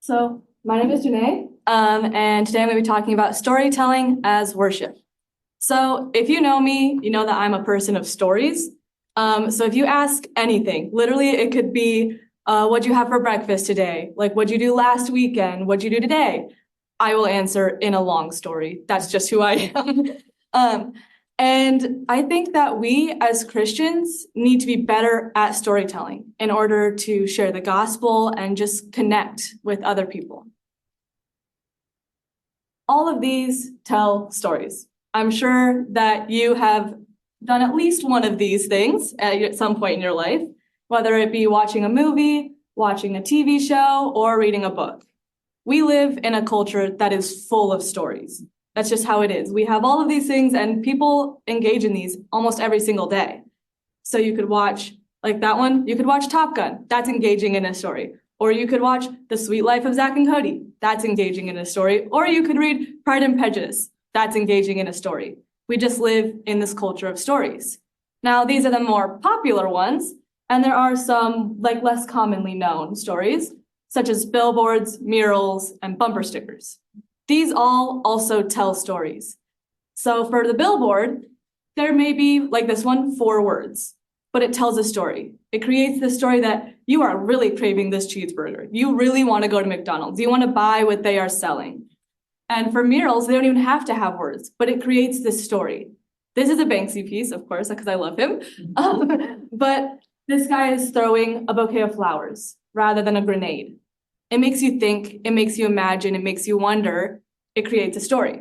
My name is Janae, and today I'm going to be talking about storytelling as worship. So, if you know me, you know that I'm a person of stories. So, if you ask anything, literally, it could be, what'd you have for breakfast today? Like, what'd you do last weekend? What'd you do today? I will answer in a long story. That's just who I am. um, and I think that we as Christians need to be better at storytelling in order to share the gospel and just connect with other people. All of these tell stories. I'm sure that you have done at least one of these things at some point in your life, whether it be watching a movie, watching a TV show, or reading a book. We live in a culture that is full of stories. That's just how it is. We have all of these things and people engage in these almost every single day. So you could watch, like that one, you could watch Top Gun. That's engaging in a story. Or you could watch The Sweet Life of Zack and Cody. That's engaging in a story. Or you could read Pride and Prejudice. That's engaging in a story. We just live in this culture of stories. Now, these are the more popular ones, and there are some like less commonly known stories, such as billboards, murals, and bumper stickers. These all also tell stories. So for the billboard, there may be, like this one, 4 words, but it tells a story. It creates the story that you are really craving this cheeseburger. You really want to go to McDonald's. You want to buy what they are selling. And for murals, they don't even have to have words, but it creates this story. This is a Banksy piece, of course, because I love him. But this guy is throwing a bouquet of flowers rather than a grenade. It makes you think, it makes you imagine, it makes you wonder, it creates a story.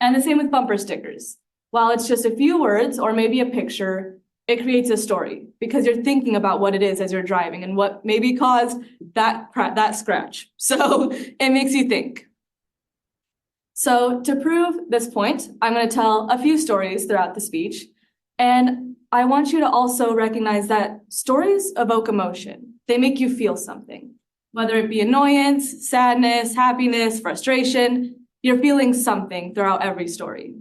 And the same with bumper stickers. While it's just a few words or maybe a picture, it creates a story because you're thinking about what it is as you're driving and what maybe caused that scratch. So it makes you think. So to prove this point, I'm going to tell a few stories throughout the speech. And I want you to also recognize that stories evoke emotion. They make you feel something. Whether it be annoyance, sadness, happiness, frustration, you're feeling something throughout every story.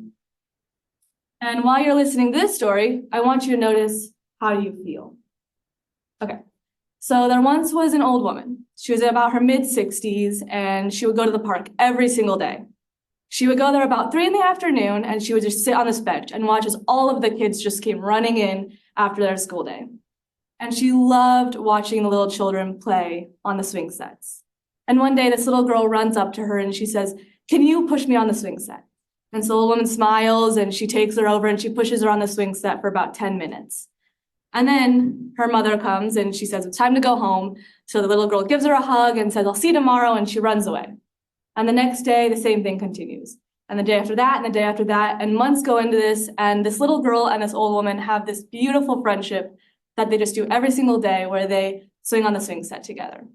And while you're listening to this story, I want you to notice, how do you feel? Okay, so there once was an old woman. She was in about her mid-60s, and she would go to the park every single day. She would go there about 3 p.m, and she would just sit on this bench and watch as all of the kids just came running in after their school day. And she loved watching the little children play on the swing sets. And one day, this little girl runs up to her and she says, "Can you push me on the swing set?" And so the woman smiles and she takes her over and she pushes her on the swing set for about 10 minutes. And then her mother comes and she says, "It's time to go home." So the little girl gives her a hug and says, "I'll see you tomorrow," and she runs away. And the next day, the same thing continues. And the day after that, and the day after that, and months go into this, and this little girl and this old woman have this beautiful friendship that they just do every single day where they swing on the swing set together.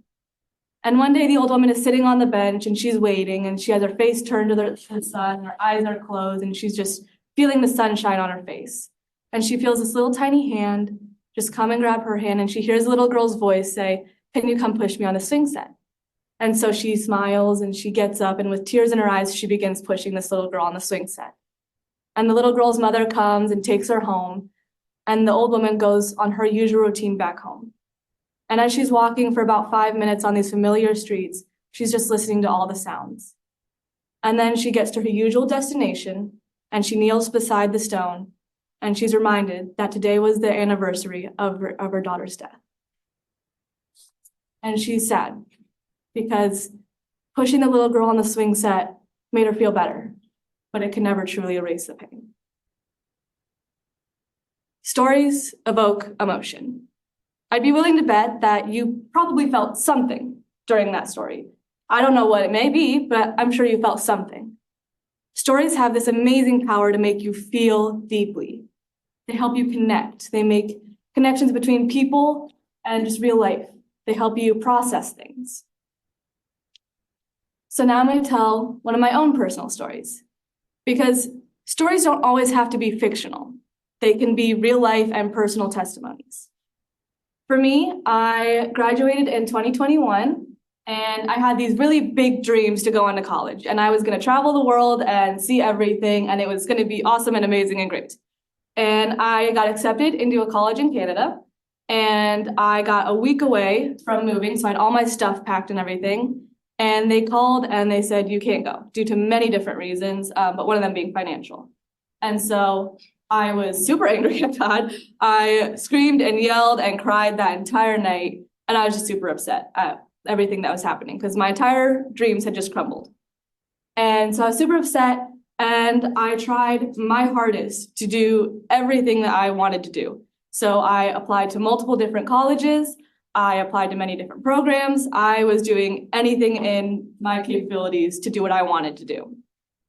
And one day the old woman is sitting on the bench and she's waiting and she has her face turned to the sun, her eyes are closed, and she's just feeling the sunshine on her face. And she feels this little tiny hand just come and grab her hand, and she hears the little girl's voice say, "Can you come push me on the swing set?" And so she smiles and she gets up, and with tears in her eyes, she begins pushing this little girl on the swing set. And the little girl's mother comes and takes her home, and the old woman goes on her usual routine back home. And as she's walking for about 5 minutes on these familiar streets, she's just listening to all the sounds. And then she gets to her usual destination, and she kneels beside the stone, and she's reminded that today was the anniversary of her daughter's death. And she's sad because pushing the little girl on the swing set made her feel better, but it can never truly erase the pain. Stories evoke emotion. I'd be willing to bet that you probably felt something during that story. I don't know what it may be, but I'm sure you felt something. Stories have this amazing power to make you feel deeply. They help you connect. They make connections between people and just real life. They help you process things. So now I'm going to tell one of my own personal stories, because stories don't always have to be fictional. They can be real life and personal testimonies. For me, I graduated in 2021, and I had these really big dreams to go on to college, and I was going to travel the world and see everything, and it was going to be awesome and amazing and great. And I got accepted into a college in Canada, and I got a week away from moving, so I had all my stuff packed and everything. And they called and they said, you can't go due to many different reasons, but one of them being financial. And so I was super angry at God. I screamed and yelled and cried that entire night. And I was just super upset at everything that was happening because my entire dreams had just crumbled. And so I was super upset, and I tried my hardest to do everything that I wanted to do. So I applied to multiple different colleges. I applied to many different programs. I was doing anything in my capabilities to do what I wanted to do.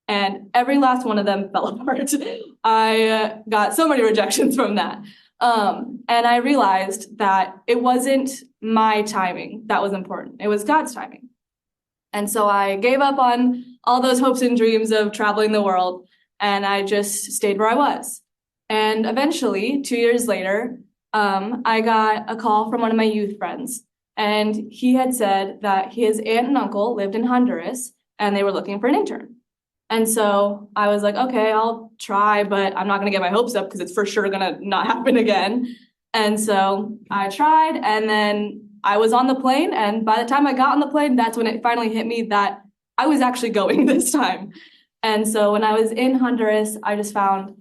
And every last one of them fell apart. I got so many rejections from that. And I realized that it wasn't my timing that was important. It was God's timing. And so I gave up on all those hopes and dreams of traveling the world, and I just stayed where I was. And eventually, 2 years later, I got a call from one of my youth friends, and he had said that his aunt and uncle lived in Honduras, and they were looking for an intern. And so I was like, okay, I'll try, but I'm not gonna get my hopes up because it's for sure gonna not happen again. And so I tried, and then I was on the plane, and by the time I got on the plane, that's when it finally hit me that I was actually going this time. And so when I was in Honduras, I just found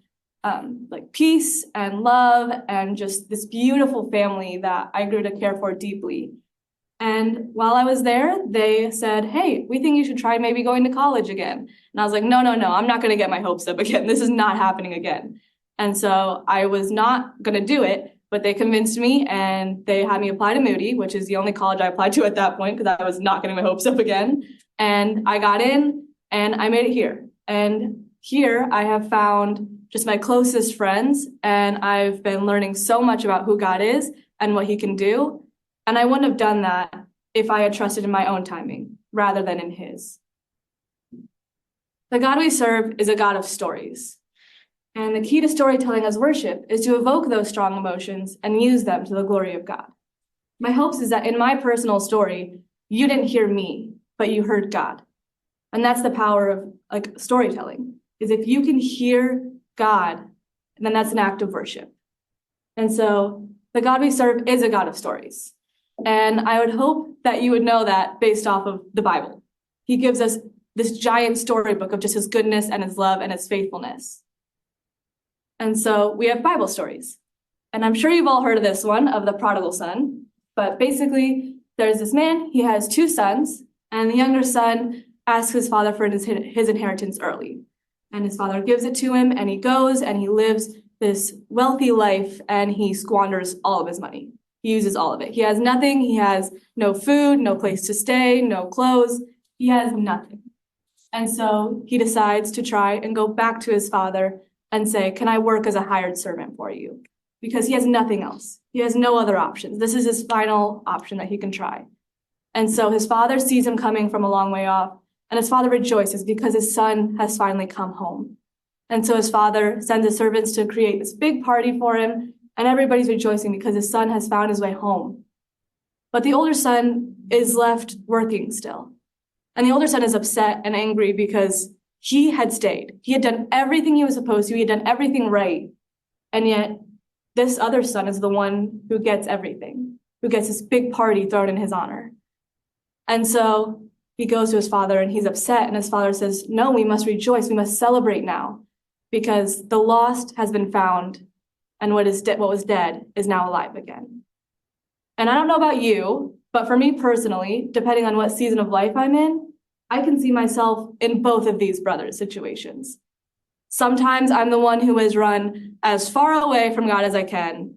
like peace and love and just this beautiful family that I grew to care for deeply. And while I was there, they said, hey, we think you should try maybe going to college again. And I was like, no, I'm not going to get my hopes up again. This is not happening again. And so I was not going to do it. But they convinced me, and they had me apply to Moody, which is the only college I applied to at that point because I was not getting my hopes up again. And I got in, and I made it here. And here I have found just my closest friends, and I've been learning so much about who God is and what he can do. And I wouldn't have done that if I had trusted in my own timing rather than in his. The God we serve is a God of stories. And the key to storytelling as worship is to evoke those strong emotions and use them to the glory of God. My hopes is that in my personal story, you didn't hear me, but you heard God. And that's the power of like storytelling, is if you can hear God, then that's an act of worship. And so the God we serve is a God of stories. And I would hope that you would know that based off of the Bible. He gives us this giant storybook of just his goodness and his love and his faithfulness. And so we have Bible stories. And I'm sure you've all heard of this one, of the prodigal son. But basically, there's this man, he has 2 sons, and the younger son asks his father for his inheritance early. And his father gives it to him, and he goes and he lives this wealthy life, and he squanders all of his money. He uses all of it. He has nothing. He has no food, no place to stay, no clothes. He has nothing. And so he decides to try and go back to his father and say, can I work as a hired servant for you? Because he has nothing else. He has no other options. This is his final option that he can try. And so his father sees him coming from a long way off, and his father rejoices because his son has finally come home. And so his father sends his servants to create this big party for him, and everybody's rejoicing because his son has found his way home. But the older son is left working still. And the older son is upset and angry because he had stayed. He had done everything he was supposed to. He had done everything right. And yet this other son is the one who gets everything, who gets this big party thrown in his honor. And so he goes to his father and he's upset. And his father says, no, we must rejoice. We must celebrate now because the lost has been found, and what was dead is now alive again. And I don't know about you, but for me personally, depending on what season of life I'm in, I can see myself in both of these brothers' situations. Sometimes I'm the one who has run as far away from God as I can,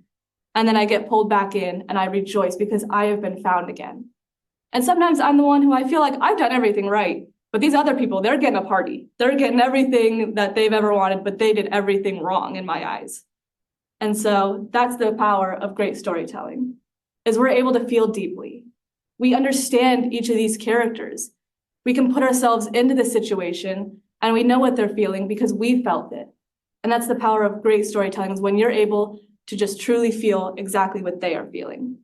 and then I get pulled back in and I rejoice because I have been found again. And sometimes I'm the one who I feel like I've done everything right, but these other people, they're getting a party. They're getting everything that they've ever wanted, but they did everything wrong in my eyes. And so that's the power of great storytelling, is we're able to feel deeply. We understand each of these characters. We can put ourselves into the situation and we know what they're feeling because we felt it. And that's the power of great storytelling, is when you're able to just truly feel exactly what they are feeling.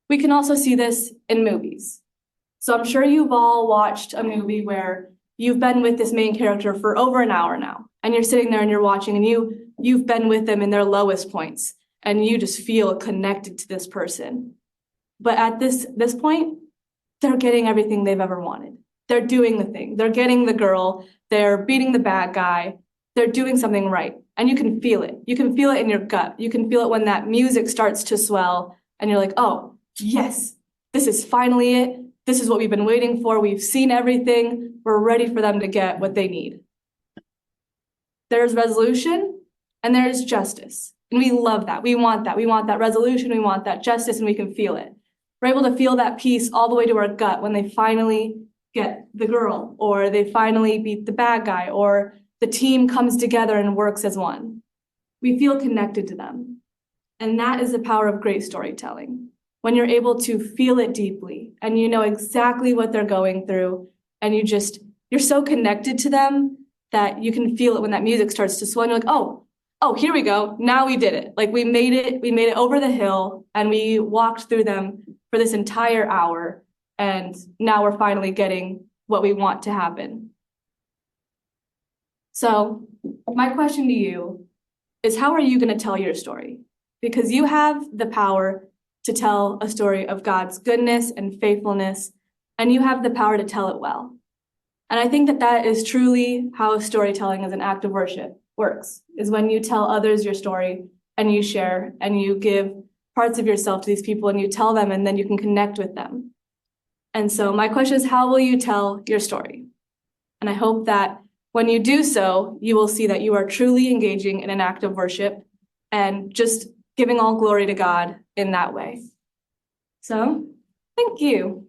We can also see this in movies. So I'm sure you've all watched a movie where you've been with this main character for over an hour now, and you're sitting there and you're watching, and you've been with them in their lowest points, and you just feel connected to this person. But at this point, they're getting everything they've ever wanted. They're doing the thing. They're getting the girl. They're beating the bad guy. They're doing something right. And you can feel it. You can feel it in your gut. You can feel it when that music starts to swell and you're like, oh, yes, this is finally it. This is what we've been waiting for. We've seen everything. We're ready for them to get what they need. There's resolution and there's justice. And we love that. We want that. We want that resolution. We want that justice, and we can feel it. We're able to feel that peace all the way to our gut when they finally get the girl, or they finally beat the bad guy, or the team comes together and works as one. We feel connected to them. And that is the power of great storytelling. When you're able to feel it deeply and you know exactly what they're going through, and you're so connected to them that you can feel it when that music starts to swell, and you're like, oh, here we go. Now we did it. Like we made it over the hill, and we walked through them for this entire hour. And now we're finally getting what we want to happen. So my question to you is, how are you going to tell your story? Because you have the power to tell a story of God's goodness and faithfulness, and you have the power to tell it well. And I think that is truly how storytelling as an act of worship works, is when you tell others your story and you share and you give parts of yourself to these people and you tell them, and then you can connect with them. And so my question is, how will you tell your story? And I hope that when you do so, you will see that you are truly engaging in an act of worship and just giving all glory to God in that way. So, thank you.